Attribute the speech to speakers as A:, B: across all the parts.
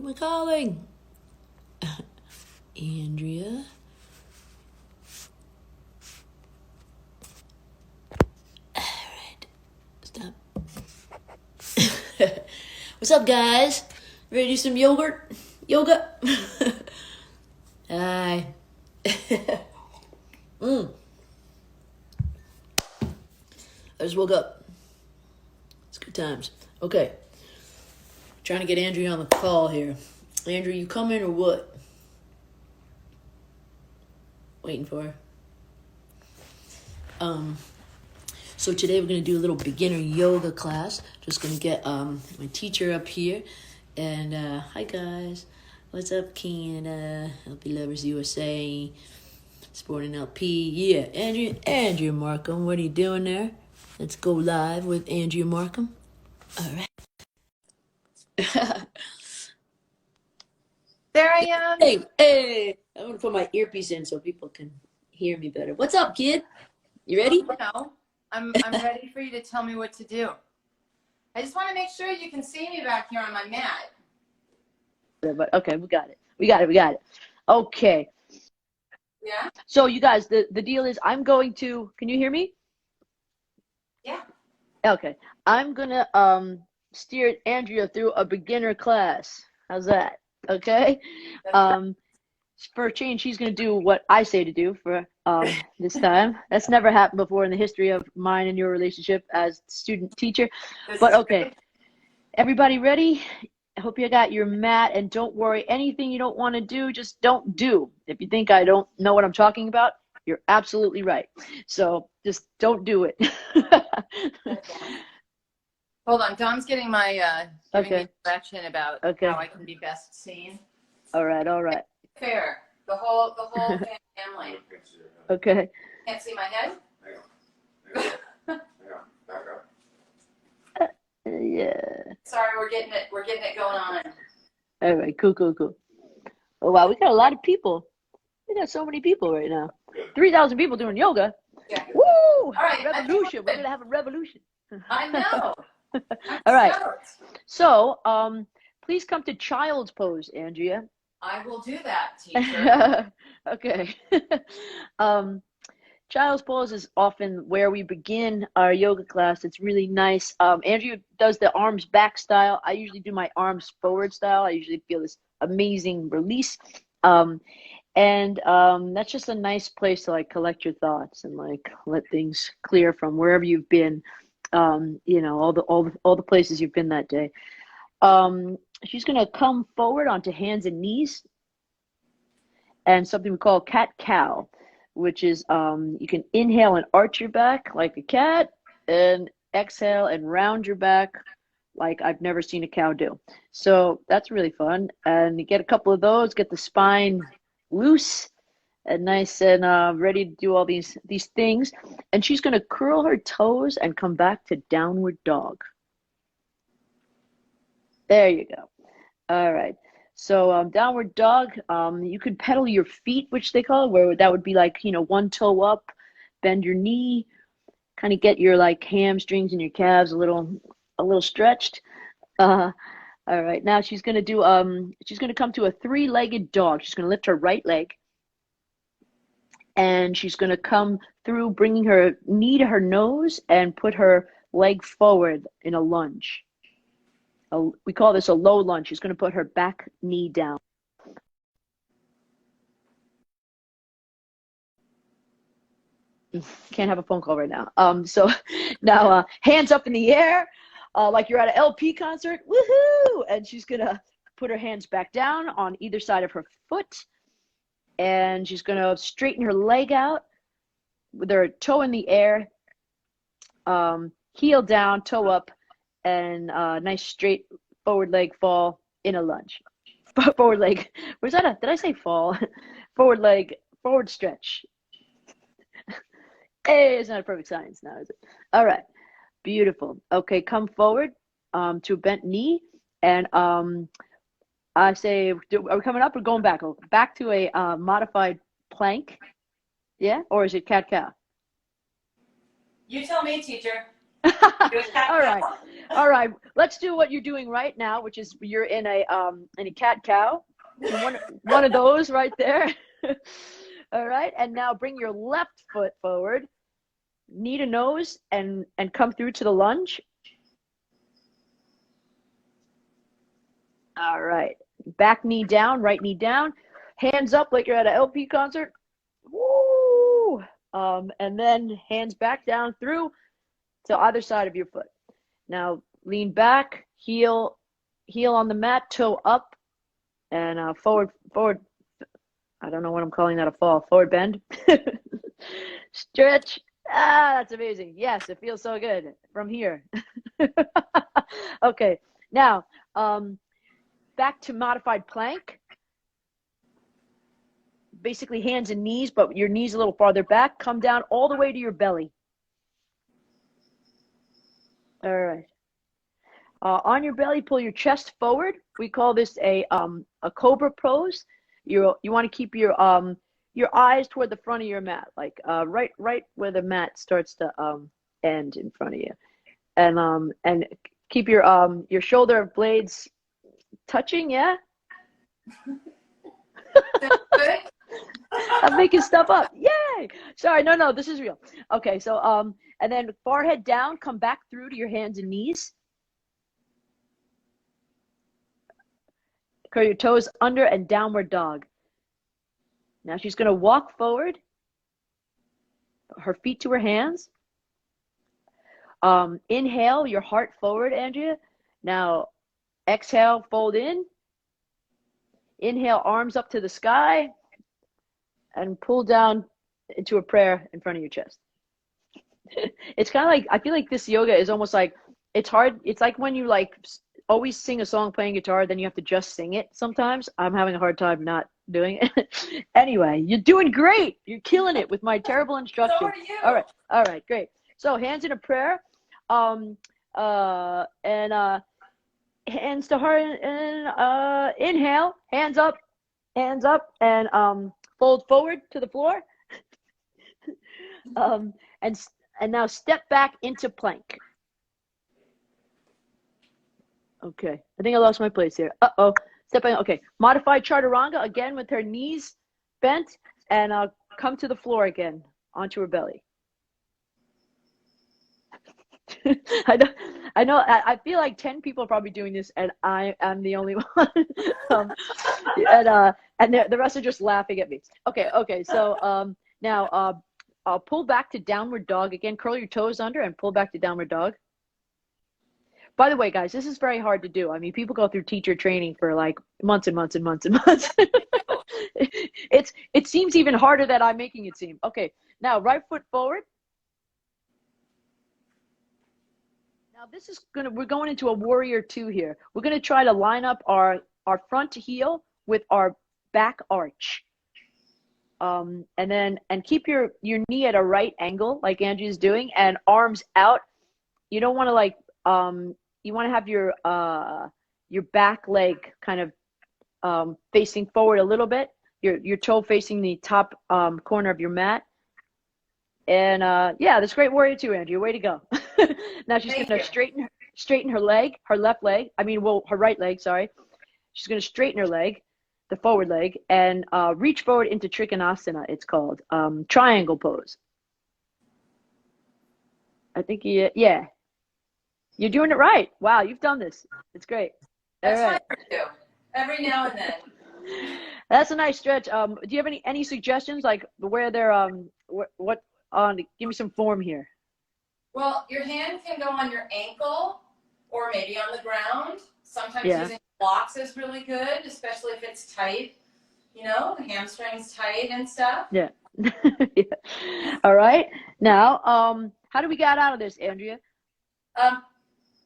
A: am I calling? Andrea? Alright, stop. What's up, guys? Ready to do some yogurt? Yoga? Hi. I just woke up. It's good times. Okay. Trying to get Andrea on the call here. Andrea, you coming or what? Waiting for her. So today we're going to do a little beginner yoga class. Just going to get my teacher up here. And hi guys. What's up, Canada? LP Lovers USA. Sporting LP. Yeah, Andrea Markham. What are you doing there? Let's go live with Andrea Markham. All right.
B: There I am.
A: Hey. I'm going to put my earpiece in so people can hear me better. What's up, kid? You ready?
B: No, I'm ready for you to tell me what to do. I just want to make sure you can see me back here on my mat.
A: But okay, we got it. Okay.
B: Yeah?
A: So you guys, the deal is I'm going to, can you hear me?
B: Yeah.
A: Okay. I'm gonna steer Andrea through a beginner class. How's that? Okay. For a change, she's gonna do what I say to do for this time. That's never happened before in the history of mine and your relationship as student teacher. But okay. Everybody ready? I hope you got your mat, and don't worry, anything you don't want to do, just don't do. If you think I don't know what I'm talking about, you're absolutely right. So just don't do it.
B: Hold on, Dom's getting my giving
A: Okay.
B: me direction about
A: Okay.
B: how I can be best seen.
A: All right.
B: Fair. The whole family.
A: Okay.
B: Can't see my head?
A: Yeah.
B: Sorry, we're getting it going on.
A: All right, cool. Oh, wow, we got a lot of people. We got so many people right now. 3,000 people doing yoga.
B: Yeah.
A: Woo!
B: All right.
A: Revolution. We're going to have a revolution.
B: I know.
A: All right. So, please come to child's pose, Andrea.
B: I will do that, teacher.
A: Okay. Child's pose is often where we begin our yoga class. It's really nice. Andrea does the arms back style. I usually do my arms forward style. I usually feel this amazing release. That's just a nice place to like collect your thoughts and like let things clear from wherever you've been. All the places you've been that day. She's gonna come forward onto hands and knees, and something we call cat-cow, which is you can inhale and arch your back like a cat, and exhale and round your back like I've never seen a cow do. So that's really fun, and you get a couple of those, get the spine loose and nice and ready to do all these things. And she's going to curl her toes and come back to downward dog. There you go. All right. So downward dog, you could pedal your feet, which they call it, where that would be like, one toe up, bend your knee, kind of get your like hamstrings and your calves a little stretched. All right. Now she's going to come to a three-legged dog. She's going to lift her right leg, and she's going to come through bringing her knee to her nose and put her leg forward in a lunge. We call this a low lunge. She's going to put her back knee down. Can't have a phone call right now. So now hands up in the air, like you're at an LP concert. Woohoo! And she's going to put her hands back down on either side of her foot. And she's going to straighten her leg out with her toe in the air, heel down, toe up, and nice straight forward leg fall in a lunge. Forward leg. Where's that? Did I say fall? Forward leg, forward stretch. Hey, it's not a perfect science now, is it? All right. Beautiful. Okay, come forward to a bent knee. And I say, are we coming up or going back? Back to a modified plank. Yeah? Or is it cat-cow?
B: You tell me, teacher. Do a cat
A: All right.
B: cow.
A: All right. Let's do what you're doing right now, which is you're in a cat cow. And one of those right there. All right. And now bring your left foot forward, knee to nose, and come through to the lunge. All right. Back knee down, right knee down. Hands up like you're at an LP concert. Woo! And then hands back down through to either side of your foot. Now lean back, heel on the mat, toe up, and forward. I don't know what I'm calling that, a fall. Forward bend. Stretch. Ah, that's amazing. Yes, it feels so good from here. Okay, now back to modified plank. Basically hands and knees, but your knees a little farther back. Come down all the way to your belly. All right. On your belly, pull your chest forward. We call this a cobra pose. You want to keep your eyes toward the front of your mat, like right where the mat starts to end in front of you, and keep your shoulder blades touching. Yeah,
B: Good.
A: I'm making stuff up. Yay! Sorry, no, this is real. Okay, so and then forehead down, come back through to your hands and knees. Curl your toes under and downward dog. Now she's going to walk forward, her feet to her hands. Inhale your heart forward, Andrea. Now exhale, fold in. Inhale, arms up to the sky, and pull down into a prayer in front of your chest. It's kind of like, I feel like this yoga is almost like, it's hard. It's like when you like always sing a song playing guitar, then you have to just sing it sometimes. I'm having a hard time not doing it. Anyway, you're doing great. You're killing it with my terrible
B: So
A: instructions.
B: are you.
A: All right, great. So hands in a prayer, and hands to heart, and inhale, hands up, and fold forward to the floor, um, and now step back into plank. Okay, I think I lost my place here. Uh-oh, stepping. Okay, modified chaturanga again with her knees bent, and come to the floor again onto her belly. I know. I feel like 10 people are probably doing this, and I am the only one. And the rest are just laughing at me. Okay. So now I'll pull back to downward dog again. Curl your toes under and pull back to downward dog. By the way, guys, this is very hard to do. I mean, people go through teacher training for like months and months and months and months. It seems even harder than I'm making it seem. Okay, now right foot forward. Now this is we're going into a warrior two here. We're gonna try to line up our front heel with our back arch. And keep your knee at a right angle like Angie's doing, and arms out. You don't want to like you want to have your back leg kind of facing forward a little bit, your toe facing the top corner of your mat. And yeah, that's great warrior two, Andrea. Way to go. Now she's going to straighten her leg, her left leg. I mean, well, her right leg, sorry. She's going to straighten her leg, the forward leg, and reach forward into Trikonasana, it's called. Triangle pose. I think, yeah. You're doing it right. Wow, you've done this. It's great.
B: That's fine for you. Every now and then.
A: That's a nice stretch. Do you have any suggestions, like where they're what on? Give me some form here.
B: Well, your hand can go on your ankle or maybe on the ground. Sometimes using blocks is really good, especially if it's tight. You know, the hamstring's tight and stuff.
A: Yeah. Yeah. All right. Now, how do we get out of this, Andrea?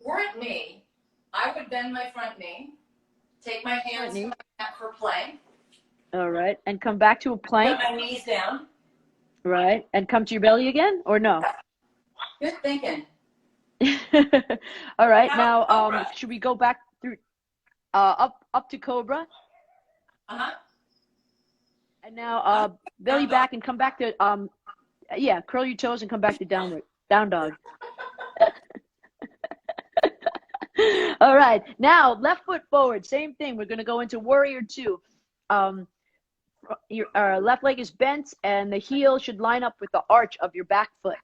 B: Were it me, I would bend my front knee, take my hands to my mat for plank.
A: All right, and come back to a plank.
B: Put my knees down.
A: Right, and come to your belly again, or no?
B: Good thinking.
A: All right, now should we go back through up to cobra? And now belly back and come back to yeah, curl your toes and come back to down dog. All right. Now, left foot forward. Same thing. We're going to go into warrior two. Your left leg is bent, and the heel should line up with the arch of your back foot.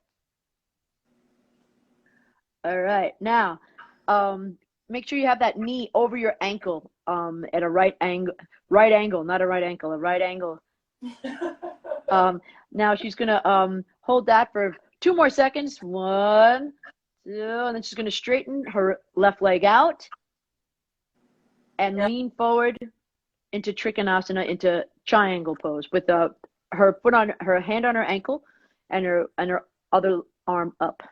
A: All right. Now, make sure you have that knee over your ankle at a right angle, not a right ankle, a right angle. Now she's going to hold that for 2 more seconds. 1, 2, and then she's going to straighten her left leg out and lean forward into Trikonasana, into triangle pose with her foot on her hand on her ankle and her other arm up.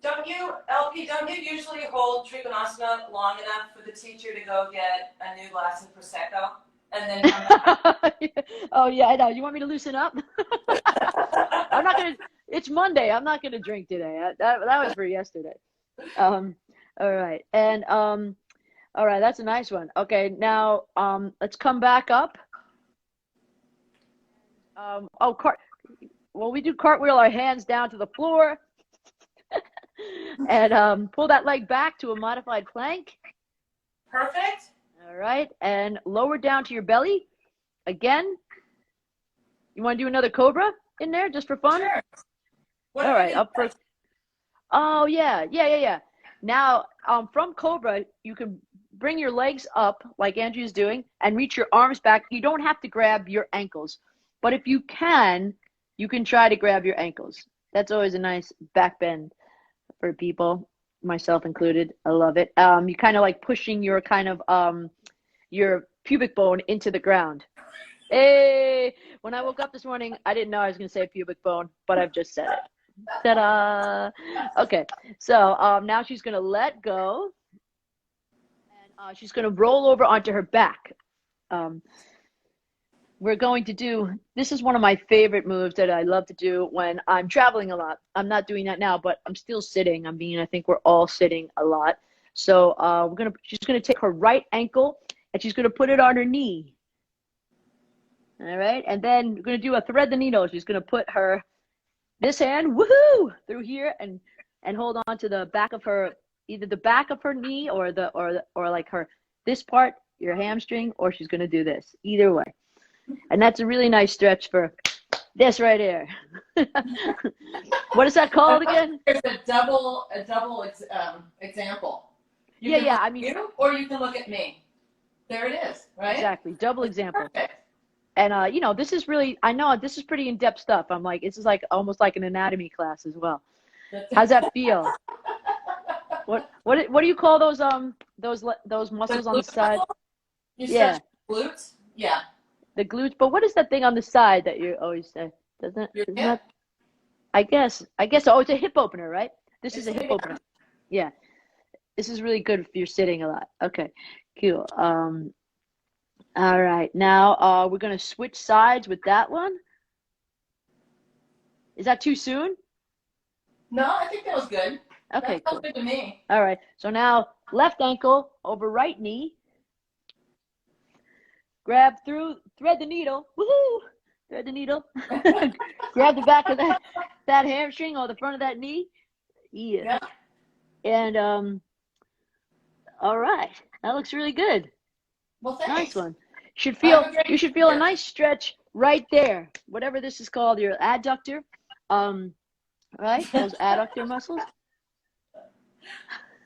B: Don't you, LP, don't you usually hold Trikonasana long enough for the teacher to go get a new glass of Prosecco and then come back?
A: Oh, yeah, I know. You want me to loosen up? I'm not going to, it's Monday. I'm not going to drink today. That was for yesterday. All right. And, all right, that's a nice one. Okay, now let's come back up. We do cartwheel our hands down to the floor. And pull that leg back to a modified plank.
B: Perfect.
A: All right, and lower down to your belly. Again, you want to do another cobra in there just for fun?
B: Sure.
A: All right, up first. Oh, yeah. Now, from cobra, you can bring your legs up like Andrea's doing and reach your arms back. You don't have to grab your ankles, but if you can try to grab your ankles. That's always a nice back bend for people, myself included. I love it. You kind of like pushing your kind of your pubic bone into the ground. Hey, when I woke up this morning, I didn't know I was going to say pubic bone, but I've just said it. Ta-da! Okay, so now she's going to let go, and she's going to roll over onto her back. We're going to do, this is one of my favorite moves that I love to do when I'm traveling a lot. I'm not doing that now, but I'm still sitting. I think we're all sitting a lot. So she's going to take her right ankle and she's going to put it on her knee. All right. And then we're going to do a thread the needle. She's going to put this hand, woohoo, through here and hold on to the back of her, either the back of her knee or like this part, your hamstring, or she's going to do this. Either way. And that's a really nice stretch for this right here. What is that called again?
B: There's a double example. Or you can look at me. There it is, right?
A: Exactly, double example.
B: Perfect.
A: And this is really, I know this is pretty in-depth stuff. I'm like, this is like almost like an anatomy class as well. How's that feel? What do you call those muscles on the side?
B: Yeah. Glutes? Yeah.
A: The glutes, but what is that thing on the side that you always say? Isn't that? I guess. Oh, it's a hip opener, right? This is a hip opener. Yeah. This is really good if you're sitting a lot. Okay, cool. All right. Now we're gonna switch sides with that one. Is that too soon?
B: No, I think that was good.
A: Okay,
B: that felt good to me.
A: All right. So now left ankle over right knee. Grab through, thread the needle. Woohoo! Thread the needle. Grab the back of that hamstring or the front of that knee. Yeah. And all right. That looks really good.
B: Well, thanks.
A: Nice one. You should feel a nice stretch right there. Whatever this is called, your adductor. Right? Those adductor muscles.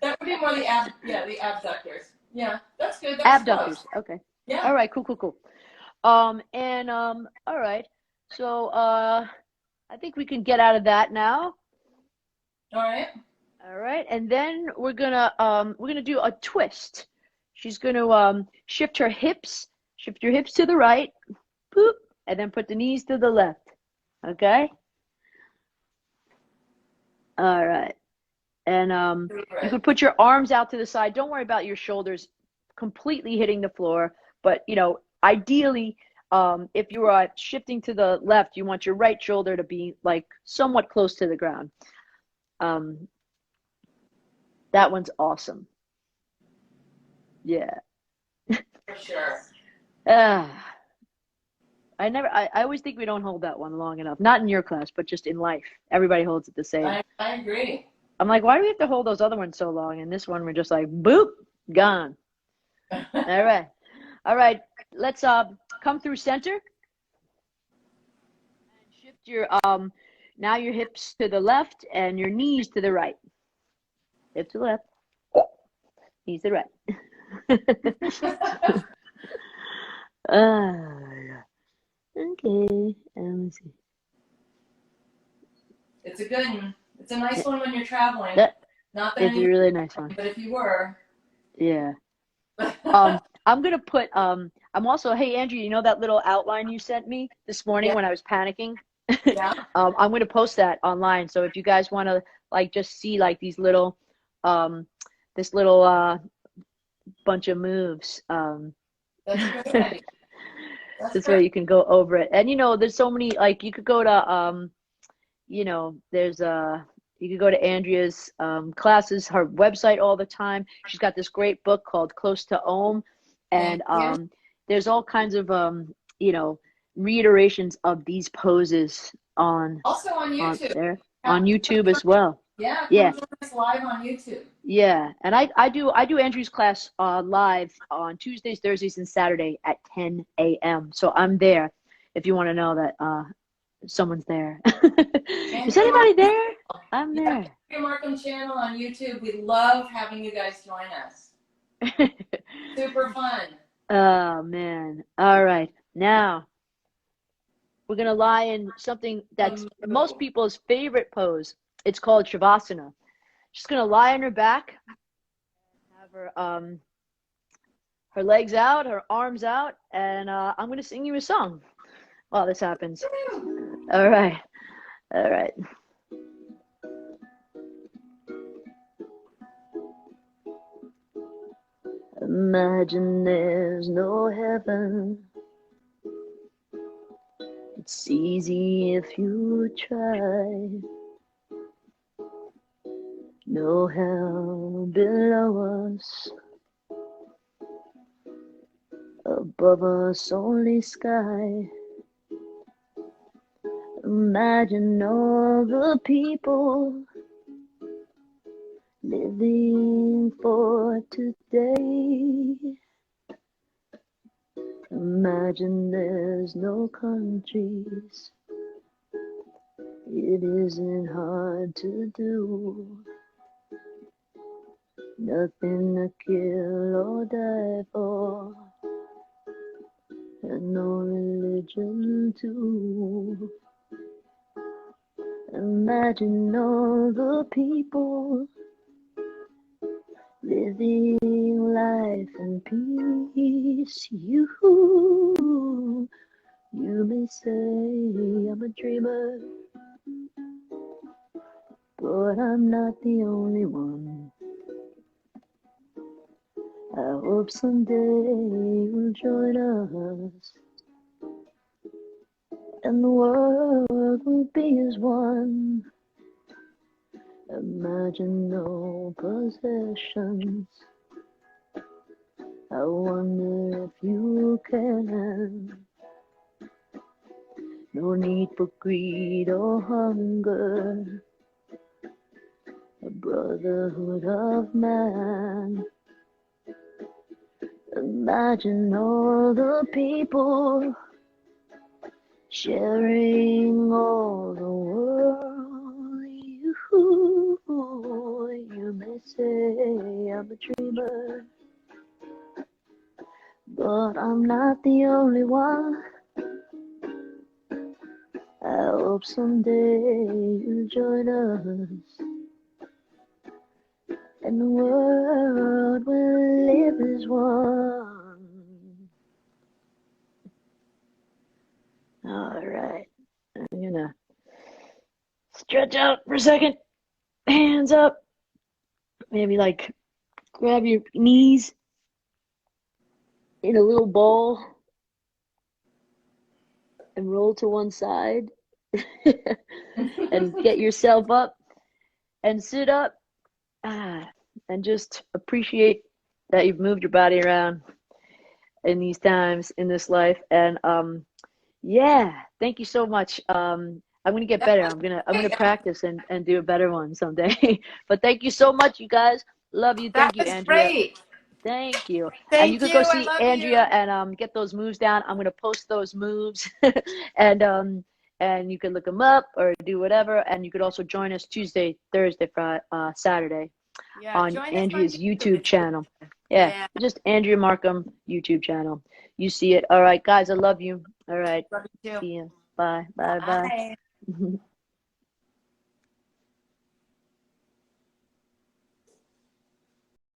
B: That would be more the abductors. Yeah, that's good.
A: Abductors. Okay.
B: Yeah.
A: All right. Cool. All right. So I think we can get out of that now.
B: All right.
A: And then we're gonna do a twist. She's gonna shift your hips to the right, boop, and then put the knees to the left. Okay. All right. And you can put your arms out to the side. Don't worry about your shoulders completely hitting the floor. But, ideally, if you are shifting to the left, you want your right shoulder to be like somewhat close to the ground. That one's awesome. Yeah.
B: For sure.
A: I always think we don't hold that one long enough. Not in your class, but just in life. Everybody holds it the same.
B: I agree.
A: I'm like, why do we have to hold those other ones so long? And this one, we're just like, boop, gone. All right. All right. Let's come through center and shift your now your hips to the left and your knees to the right. Hip to the left, knees to the right. Okay. Let me see.
B: It's a good one. It's a nice one when you're traveling. Not that
A: it's a really nice one.
B: But if you were.
A: Yeah. I'm gonna put I'm also, hey Andrew, you know that little outline you sent me this morning when I was panicking?
B: Yeah.
A: I'm gonna post that online. So if you guys want to like just see like these little this little bunch of moves,
B: that's a great idea.
A: This way you can go over it. And you know, there's so many, like you could go to you know, there's you could go to Andrea's classes, her website all the time. She's got this great book called Close to Om, and there's all kinds of you know, reiterations of these poses on
B: also on YouTube.
A: On YouTube as well.
B: Yeah,
A: yeah.
B: Join us live on YouTube.
A: Yeah, and I do Andrew's class live on Tuesdays, Thursdays, and Saturday at 10 a.m. So I'm there if you want to know that someone's there. Is anybody there? I'm there.
B: Andrea Markham channel on YouTube. We love having you guys join us. Super fun.
A: Oh man! All right, now we're gonna lie in something that's most people's favorite pose. It's called Shavasana. She's gonna lie on her back, have her legs out, her arms out, and I'm gonna sing you a song while this happens. All right, all right. Imagine there's no heaven. It's easy if you try. No hell below us. Above us only sky. Imagine all the people living for today. Imagine there's no countries. It isn't hard to do. Nothing to kill or die for, and no religion too. Imagine all the people living life in peace. You may say I'm a dreamer, but I'm not the only one. I hope someday you'll join us, and the world will be as one. Imagine no possessions. I wonder if you can. No need for greed or hunger. A brotherhood of man. Imagine all the people sharing all the world. You may say I'm a dreamer, but I'm not the only one. I hope someday you'll join us, and the world will live as one. All right, I'm gonna stretch out for a second, hands up, maybe like grab your knees in a little ball and roll to one side and get yourself up and sit up and just appreciate that you've moved your body around in these times in this life. And yeah, thank you so much. I'm gonna get better. I'm gonna practice and do a better one someday. But thank you so much, you guys. Love you.
B: That
A: Thank you,
B: was
A: Andrea.
B: great.
A: Thank you. And you
B: Thank
A: could
B: you.
A: go
B: I
A: see
B: love
A: Andrea
B: you.
A: and get those moves down. I'm gonna post those moves, and you can look them up or do whatever. And you could also join us Tuesday, Thursday, Friday, Saturday
B: Yeah,
A: on
B: join us on
A: Andrea's
B: YouTube.
A: YouTube
B: It's really
A: channel.
B: good.
A: Yeah,
B: Yeah.
A: just Andrea Markham YouTube channel. You see it. All right, guys. I love you. All right.
B: Love you too.
A: See you. Bye. Bye. Bye.
B: Bye.